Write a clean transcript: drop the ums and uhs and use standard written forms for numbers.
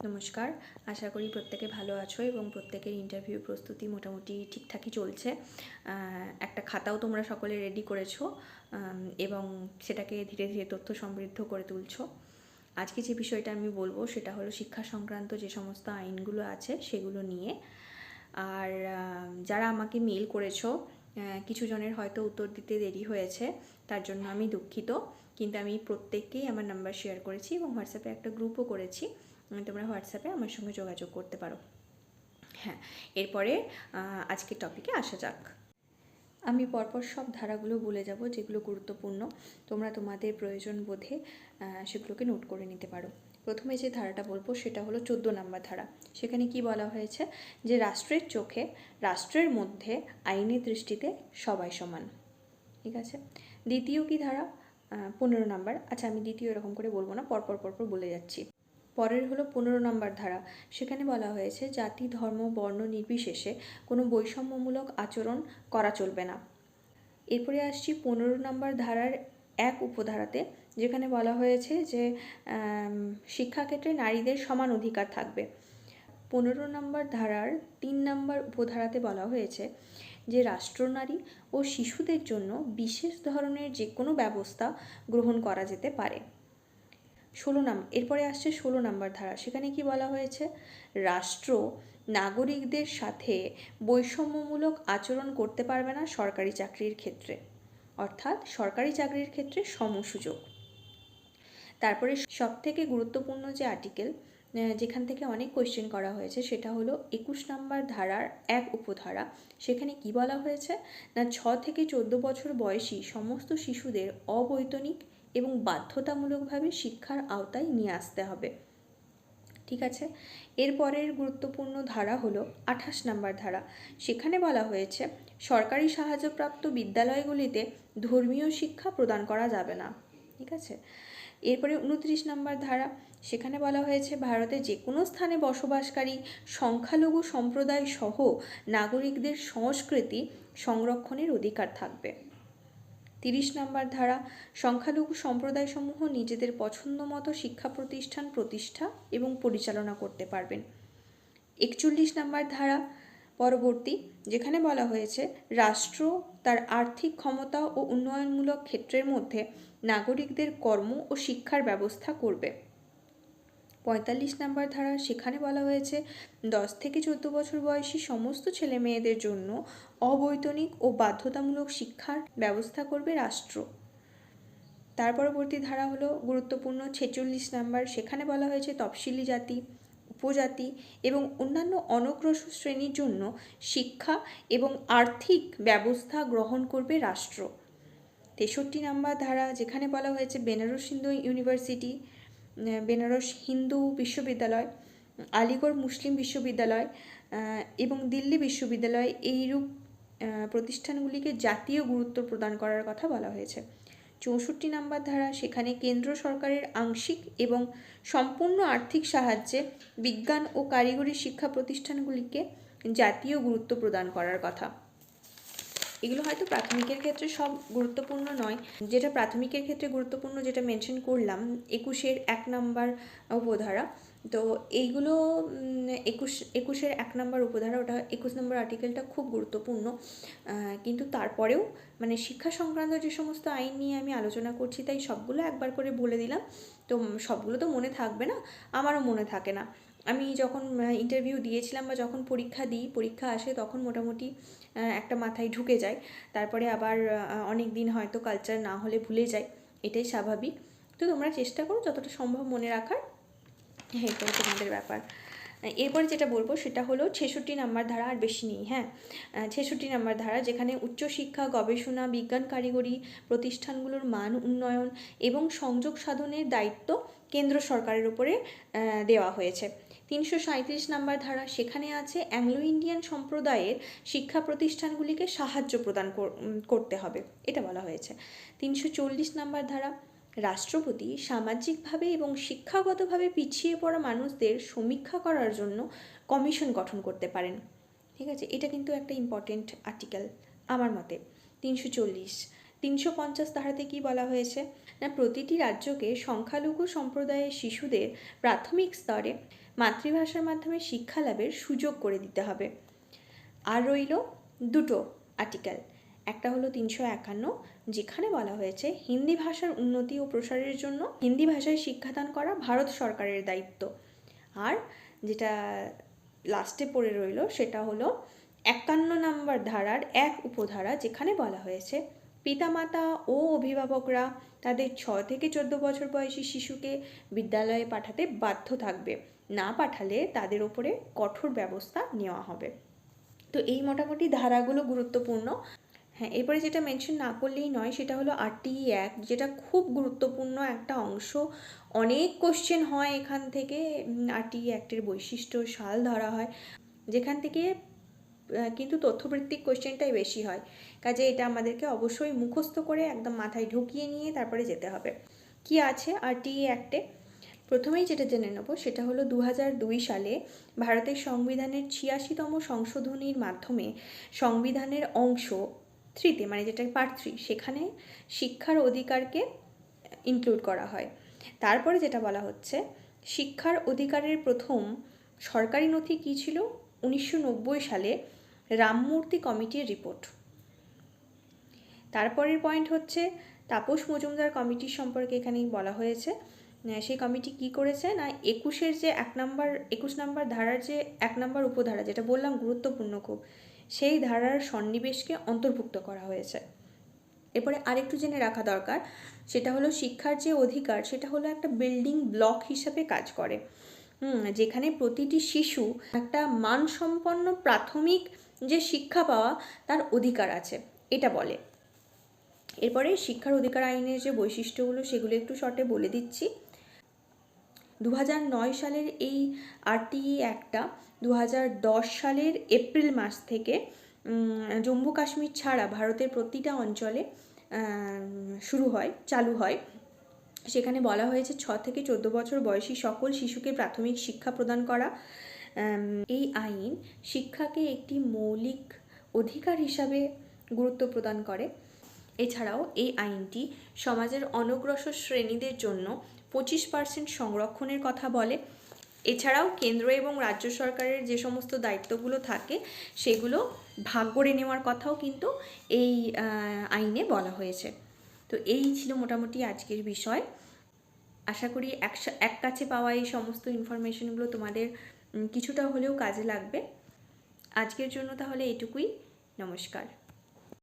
নমস্কার, আশা করি প্রত্যেকে ভালো আছো এবং প্রত্যেকের ইন্টারভিউ প্রস্তুতি মোটামুটি ঠিকঠাকই চলছে। একটা খাতাও তোমরা সকলে রেডি করেছো এবং সেটাকে ধীরে ধীরে তথ্য সমৃদ্ধ করে তুলছো। আজকে যে বিষয়টা আমি বলবো সেটা হলো শিক্ষা সংক্রান্ত যে সমস্ত আইনগুলো আছে সেগুলো নিয়ে। আর যারা আমাকে মেল করেছো, কিছু জনের হয়তো উত্তর দিতে দেরি হয়েছে, তার জন্য আমি দুঃখিত। কিন্তু আমি প্রত্যেককেই আমার নাম্বার শেয়ার করেছি এবং হোয়াটসঅ্যাপে একটা গ্রুপও করেছি। তোমরা হোয়াটসঅ্যাপে আমার সঙ্গে যোগাযোগ করতে পারো। হ্যাঁ, এরপরে আজকের টপিকে আসা যাক। আমি পরপর সব ধারাগুলো বলে যাব যেগুলো গুরুত্বপূর্ণ। তোমরা তোমাদের প্রয়োজন বোধে সেগুলোকে নোট করে নিতে পারো। প্রথমে যে ধারাটা বলবো সেটা হলো 14 নম্বর ধারা। সেখানে কি বলা হয়েছে যে রাষ্ট্রের চোখে, রাষ্ট্রের মধ্যে আইনি দৃষ্টিতে সবাই সমান। ঠিক আছে। দ্বিতীয় কি ধারা? 15 নম্বর। আচ্ছা, আমি দ্বিতীয় এরকম করে বলবো না, পরপর বলে যাচ্ছি। পরের হলো 15 নম্বর ধারা। সেখানে বলা হয়েছে জাতি, ধর্ম, বর্ণ নির্বিশেষে কোনো বৈষম্যমূলক আচরণ করা চলবে না। এরপরে আসছি 15 নম্বর ধারার এক উপধারাতে, যেখানে বলা হয়েছে যে শিক্ষাক্ষেত্রে নারীদের সমান অধিকার থাকবে। 15 নম্বর ধারার 3 নম্বর উপধারাতে বলা হয়েছে যে রাষ্ট্রনারী ও শিশুদের জন্য বিশেষ ধরনের যে কোনো ব্যবস্থা গ্রহণ করা যেতে পারে। এরপরে আসছে 16 নম্বর ধারা। সেখানে কি বলা হয়েছে? রাষ্ট্র নাগরিকদের সাথে বৈষম্যমূলক আচরণ করতে পারবে না সরকারি চাকরির ক্ষেত্রে, অর্থাৎ সরকারি চাকরির ক্ষেত্রে সমসুযোগ। তারপরে সবথেকে গুরুত্বপূর্ণ যে আর্টিকেল, যেখান থেকে অনেক কোয়েশ্চেন করা হয়েছে, সেটা হলো 21 নম্বর ধারার এক উপধারা। সেখানে কি বলা হয়েছে না 6 থেকে 14 বছর বয়সী সমস্ত শিশুদের অবৈতনিক এবং বাধ্যতামূলকভাবে শিক্ষার আওতায় নিয়ে আসতে হবে। ঠিক আছে। এরপরের গুরুত্বপূর্ণ ধারা হলো 28 নম্বর ধারা। সেখানে বলা হয়েছে সরকারি সাহায্যপ্রাপ্ত বিদ্যালয়গুলিতে ধর্মীয় শিক্ষা প্রদান করা যাবে না। ঠিক আছে। এরপরে 29 নম্বর ধারা। সেখানে বলা হয়েছে ভারতে যে কোনো স্থানে বসবাসকারী সংখ্যালঘু সম্প্রদায় সহ নাগরিকদের সংস্কৃতি সংরক্ষণের অধিকার থাকবে। 30 নম্বর ধারা। সংখ্যালঘু সম্প্রদায়সমূহ নিজেদের পছন্দ মতো শিক্ষা প্রতিষ্ঠান প্রতিষ্ঠা এবং পরিচালনা করতে পারবেন। 41 নম্বর ধারা পরবর্তী, যেখানে বলা হয়েছে রাষ্ট্র তার আর্থিক ক্ষমতা ও উন্নয়নমূলক ক্ষেত্রের মধ্যে নাগরিকদের কর্ম ও শিক্ষার ব্যবস্থা করবে। 45 নম্বর ধারা। সেখানে বলা হয়েছে 10 থেকে 14 বছর বয়সী সমস্ত ছেলে মেয়েদের জন্য অবৈতনিক ও বাধ্যতামূলক শিক্ষার ব্যবস্থা করবে রাষ্ট্র। তার পরবর্তী ধারা হলো গুরুত্বপূর্ণ 46 নম্বর। সেখানে বলা হয়েছে তফসিলি জাতি, উপজাতি এবং অন্যান্য অনগ্রসর শ্রেণীর জন্য শিক্ষা এবং আর্থিক ব্যবস্থা গ্রহণ করবে রাষ্ট্র। 63 নম্বর ধারা, যেখানে বলা হয়েছে বেনারস হিন্দু ইউনিভার্সিটি, বেনারস হিন্দু বিশ্ববিদ্যালয়, আলিগড় মুসলিম বিশ্ববিদ্যালয় এবং দিল্লি বিশ্ববিদ্যালয় এইরূপ প্রতিষ্ঠানগুলিকে জাতীয় গুরুত্ব প্রদান করার কথা বলা হয়েছে। 64 নম্বর ধারা। সেখানে কেন্দ্র সরকারের আংশিক এবং সম্পূর্ণ আর্থিক সাহায্যে বিজ্ঞান ও কারিগরি শিক্ষা প্রতিষ্ঠানগুলিকে জাতীয় গুরুত্ব প্রদান করার কথা। এগুলো হয়তো প্রাথমিকের ক্ষেত্রে সব গুরুত্বপূর্ণ নয়, যেটা প্রাথমিকের ক্ষেত্রে গুরুত্বপূর্ণ যেটা মেনশন করলাম 21-এর 1 নম্বর উপধারা। তো এইগুলো 21-এর 1 নম্বর উপধারা, ওটা 21 নম্বর আর্টিকেলটা খুব গুরুত্বপূর্ণ। কিন্তু তারপরেও মানে শিক্ষা সংক্রান্ত যে সমস্ত আইন নিয়ে আমি আলোচনা করছি, তাই সবগুলো একবার করে বলে দিলাম। তো সবগুলো তো মনে থাকবে না, আমারও মনে থাকে না। আমি যখন ইন্টারভিউ দিয়েছিলাম বা যখন পরীক্ষা আসে, তখন মোটামুটি একটা মাথায় ঢুকে যায়। তারপরে আবার অনেক দিন হয়তো কালচার না হলে ভুলে যায়, এটাই স্বাভাবিক। তো তোমরা চেষ্টা করো যতটা সম্ভব মনে রাখার, এটাই তোমাদের ব্যাপার। এরপরে যেটা বলবো সেটা হলো 66 নম্বর ধারা, আর বেশি নেই। হ্যাঁ, 66 নম্বর ধারা, যেখানে উচ্চশিক্ষা, গবেষণা, বিজ্ঞান কারিগরি প্রতিষ্ঠানগুলোর মান উন্নয়ন এবং সংযোগ সাধনের দায়িত্ব কেন্দ্র সরকারের উপরে দেওয়া হয়েছে। 337 নম্বর ধারা। সেখানে আছে অ্যাংলো ইন্ডিয়ান সম্প্রদায়ের শিক্ষা প্রতিষ্ঠানগুলিকে সাহায্য প্রদান করতে হবে, এটা বলা হয়েছে। 340 নম্বর ধারা। রাষ্ট্রপতি সামাজিকভাবে এবং শিক্ষাগতভাবে পিছিয়ে পড়া মানুষদের সমীক্ষা করার জন্য কমিশন গঠন করতে পারেন। ঠিক আছে, এটা কিন্তু একটা ইম্পর্টেন্ট আর্টিকেল আমার মতে। 340 350 ধারাতে কি বলা হয়েছে না, প্রতিটি রাজ্যকে সংখ্যালঘু সম্প্রদায়ের শিশুদের প্রাথমিক স্তরে মাতৃভাষার মাধ্যমে শিক্ষা লাভের সুযোগ করে দিতে হবে। আর রইল দুটো আর্টিকেল, একটা হলো 351, যেখানে বলা হয়েছে হিন্দি ভাষার উন্নতি ও প্রসারের জন্য হিন্দি ভাষায় শিক্ষাদান করা ভারত সরকারের দায়িত্ব। আর যেটা লাস্টে পড়ে রইল সেটা হলো 51 নম্বর ধারার 1 উপধারা, যেখানে বলা হয়েছে পিতামাতা ও অভিভাবকরা তাদের 6 থেকে 14 বছর বয়সী শিশুকে বিদ্যালয়ে পাঠাতে বাধ্য থাকবে, না পাঠালে তাদের ওপরে কঠোর ব্যবস্থা নেওয়া হবে। তো এই মোটামুটি ধারাগুলো গুরুত্বপূর্ণ। হ্যাঁ, এরপরে যেটা মেনশন না করলেই নয় সেটা হলো RTE অ্যাক্ট, যেটা খুব গুরুত্বপূর্ণ একটা অংশ। অনেক কোশ্চেন হয় এখান থেকে। RTE অ্যাক্টের বৈশিষ্ট্য, সাল ধরা হয়, যেখান থেকে কিন্তু তথ্যভিত্তিক কোশ্চেনটাই বেশি হয়। কাজে এটা আমাদেরকে অবশ্যই মুখস্থ করে একদম মাথায় ঢুকিয়ে নিয়ে তারপরে যেতে হবে। কি আছে RTE অ্যাক্টে? প্রথমেই যেটা জেনে নেব সেটা হলো 2002 সালে ভারতের সংবিধানের 86তম সংশোধনীর মাধ্যমে সংবিধানের অংশ 3-তে, মানে যেটা পার্ট 3, সেখানে শিক্ষার অধিকারকে ইনক্লুড করা হয়। তারপরে যেটা বলা হচ্ছে, শিক্ষার অধিকারের প্রথম সরকারি নথি কী ছিল? 1990 সালে রামমূর্তি কমিটির রিপোর্ট। তারপরের পয়েন্ট হচ্ছে তাপস মজুমদার কমিটির সম্পর্কে এখানেই বলা হয়েছে। সেই কমিটি কি করেছে না, 21 নম্বর ধারার যে 1 নম্বর উপধারা, যেটা বললাম গুরুত্বপূর্ণ খুব, সেই ধারার সন্নিবেশকে অন্তর্ভুক্ত করা হয়েছে। এরপরে আরেকটু জেনে রাখা দরকার, সেটা হলো শিক্ষার যে অধিকার সেটা হলো একটা বিল্ডিং ব্লক হিসাবে কাজ করে, যেখানে প্রতিটি শিশু একটা মানসম্পন্ন প্রাথমিক যে শিক্ষা পাওয়া তার অধিকার আছে, এটা বলে। এরপরে শিক্ষার অধিকার আইনের যে বৈশিষ্ট্যগুলো সেগুলো একটু শর্টে বলে দিচ্ছি। 2009 সালের এই RTE অ্যাক্টটা 2010 সালের এপ্রিল মাস থেকে জম্মু কাশ্মীর ছাড়া ভারতের প্রতিটা অঞ্চলে চালু হয়। সেখানে বলা হয়েছে 6 থেকে 14 বছর বয়সী সকল শিশুকে প্রাথমিক শিক্ষা প্রদান করা। এই আইন শিক্ষাকে একটি মৌলিক অধিকার হিসাবে গুরুত্ব প্রদান করে। এছাড়াও এই আইনটি সমাজের অনগ্রসর শ্রেণীদের জন্য 25% সংরক্ষণের কথা বলে। এছাড়াও কেন্দ্র এবং রাজ্য সরকারের যে সমস্ত দায়িত্বগুলো থাকে সেগুলো ভাগ করে নেওয়ার কথাও কিন্তু এই আইনে বলা হয়েছে। তো এই ছিল মোটামুটি আজকের বিষয়। আশা করি এক কাছে পাওয়া এই সমস্ত ইনফরমেশনগুলো তোমাদের কিছুটা হলেও কাজে লাগবে। আজকের জন্য তাহলে এটুকুই। নমস্কার।